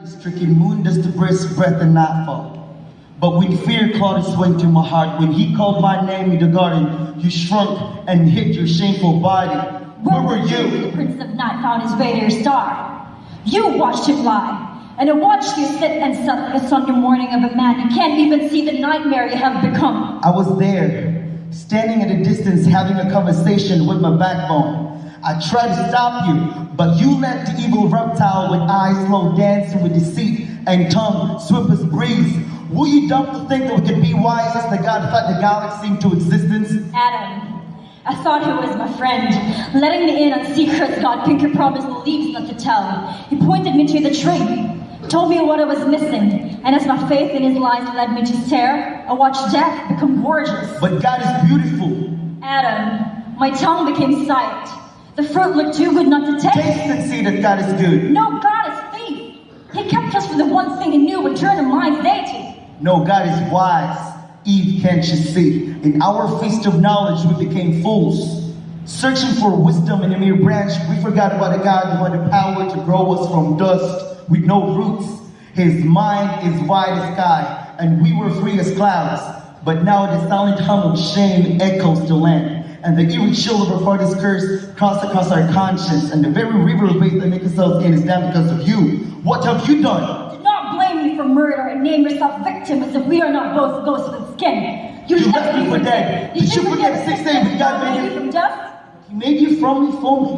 Stricken moon does the brisk breath and nightfall. But when fear clawed its way through my heart, when he called my name in the garden, you shrunk and hid your shameful body. Where were you? The Prince of Night found his way to your star. You watched him lie, and I watched you sit and suck like a Sunday morning of a man. You can't even see the nightmare you have become. I was there, standing at a distance, having a conversation with my backbone. I tried to stop you, but you let the evil reptile with eyes slow dancing with deceit and tongue swift as breeze. Were you dumb to think that we could be wise as the God thought the galaxy into existence? Adam, I thought he was my friend, letting me in on secrets God Pinker promised the leaves not to tell. He pointed me to the tree, told me what I was missing, and as my faith in his lies led me to stare, I watched death become gorgeous. But God is beautiful. Adam, my tongue became silent. The fruit looked too good not to taste. Taste and see that God is good. No, God is thief. He kept us for the one thing he knew would turn a mind's deity. No, God is wise. Eve, can't you see? In our feast of knowledge, we became fools. Searching for wisdom in a mere branch, we forgot about a God who had the power to grow us from dust with no roots. His mind is wide as sky, and we were free as clouds. But now the silent hum of shame echoes the land. And the eerie chill of our father's curse crossed across our conscience, and the very river of faith that makes ourselves in is down because of you. What have you done? Do not blame me for murder and name yourself victim as if we are not both ghosts with skin. You left me for dead. Did you forget 6 days when God made you from dust? He made you from me for me.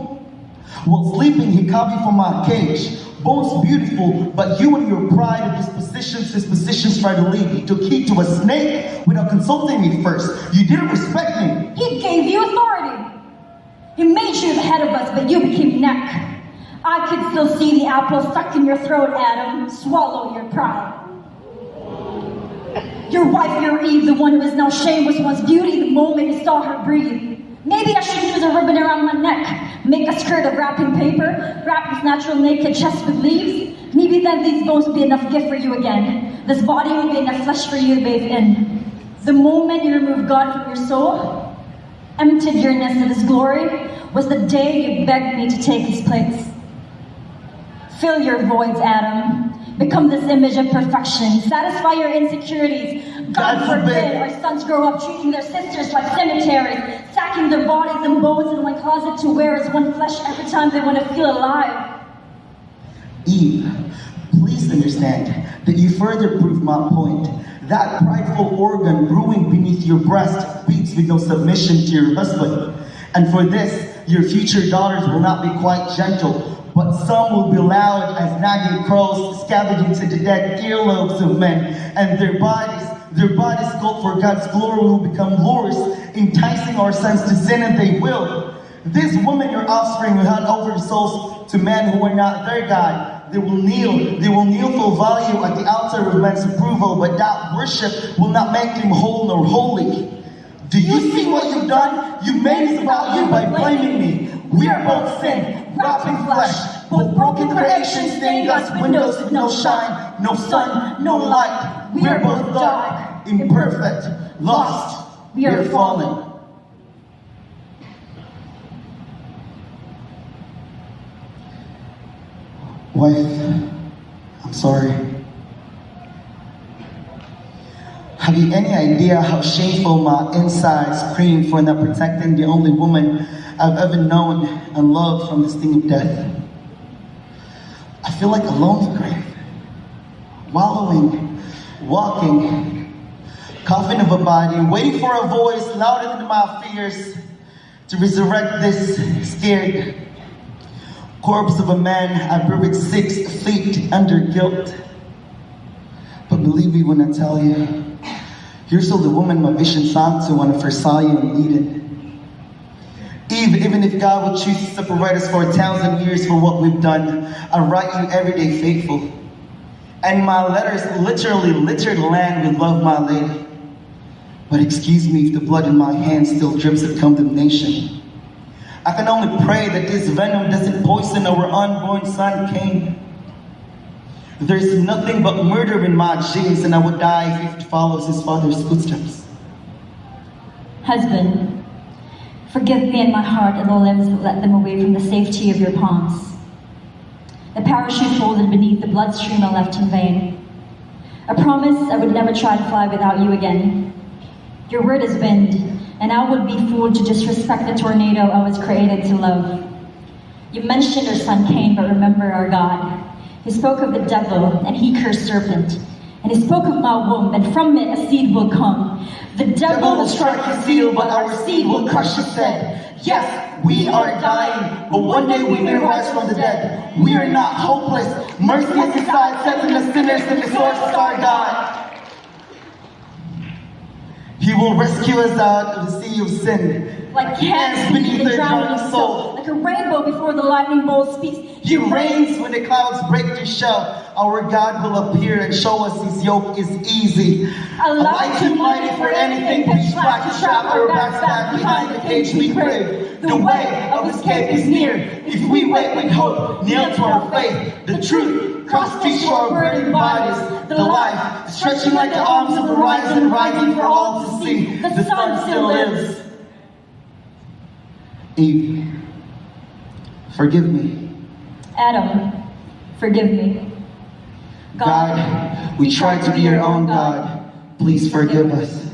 While sleeping, he carved you from my cage. Bones beautiful, but you and your pride and dispositions tried to lead me. Took heed to a snake without consulting me first. You didn't respect me. He gave you authority. He made you the head of us, but you became neck. I could still see the apple stuck in your throat, Adam. Swallow your pride. Your wife, your Eve, the one who is now shame, was once beauty the moment you saw her breathe. Maybe I should use a ribbon around my neck, make a skirt of wrapping paper, wrap his natural naked chest with leaves. Maybe then these bones would be enough gift for you again. This body would be enough flesh for you to bathe in. The moment you removed God from your soul, emptied your nest of his glory, was the day you begged me to take his place. Fill your voids, Adam. Become this image of perfection. Satisfy your insecurities. God forbid our sons grow up treating their sisters like cemeteries, stacking their bodies and bones in one closet to wear as one flesh every time they want to feel alive. Eve, please understand that you further prove my point. That prideful organ brewing beneath your breast beats with no submission to your husband. And for this, your future daughters will not be quite gentle, but some will be loud as nagging crows scavenging to the dead earlobes of men, and their bodies sculpt for God's glory will become lures, enticing our sons to sin, and they will. This woman, your offspring, will hand over the souls to men who are not their God. They will kneel for value at the altar with man's approval, but that worship will not make them whole nor holy. Do you see what you've done? You made this about you by blaming me. We are both sin, wrapped in flesh, both broken creations, stained glass windows with no shine, no sun, no light. We are both dark, imperfect, lost. We are fallen. Wife, I'm sorry. Have you any idea how shameful my insides scream for not protecting the only woman I've ever known and loved from the sting of death? I feel like a lonely grave, wallowing, walking, coffin of a body, waiting for a voice louder than my fears to resurrect this scared corpse of a man I buried 6 feet under guilt. But believe me when I tell you, you're still the woman my vision sang to when I first saw you in Eden. Eve, even if God would choose to separate us for 1,000 years for what we've done, I write you every day faithful. And my letters literally litter the land with love, my lady. But excuse me if the blood in my hands still drips of condemnation. I can only pray that this venom doesn't poison our unborn son, Cain. There's nothing but murder in my genes, and I would die if he follows his father's footsteps. Husband, forgive me in my heart and the limbs that let them away from the safety of your palms. The parachute folded beneath the bloodstream I left in vain. I promise I would never try to fly without you again. Your word is wind, and I would be fooled to disrespect the tornado I was created to love. You mentioned our son Cain, but remember our God. He spoke of the devil, and he cursed serpent. And he spoke of my womb, and from it a seed will come. The devil will strike his heel, but our seed will crush his head. Yes, we are dying, but one day we may rise from the dead. We are not hopeless. Mercy is beside setting the sinners, and the source is our God. He will rescue us out of the sea of sin. Like cats beneath the drowning soul, like a rainbow before the lightning bolt speaks. He reigns when the clouds break their shell. Our God will appear and show us his yoke is easy. A life too mighty for anything, pitch black to trap our backs back behind the cage we crave. The way of escape is near. If we wait with hope, nailed to our faith, the truth, cross-stitched to our burning bodies, the life, stretching like the arms of the horizon, rising for all to see. The sun still lives. Eve, forgive me. Adam, forgive me. God, we tried to be your own God. Please forgive us.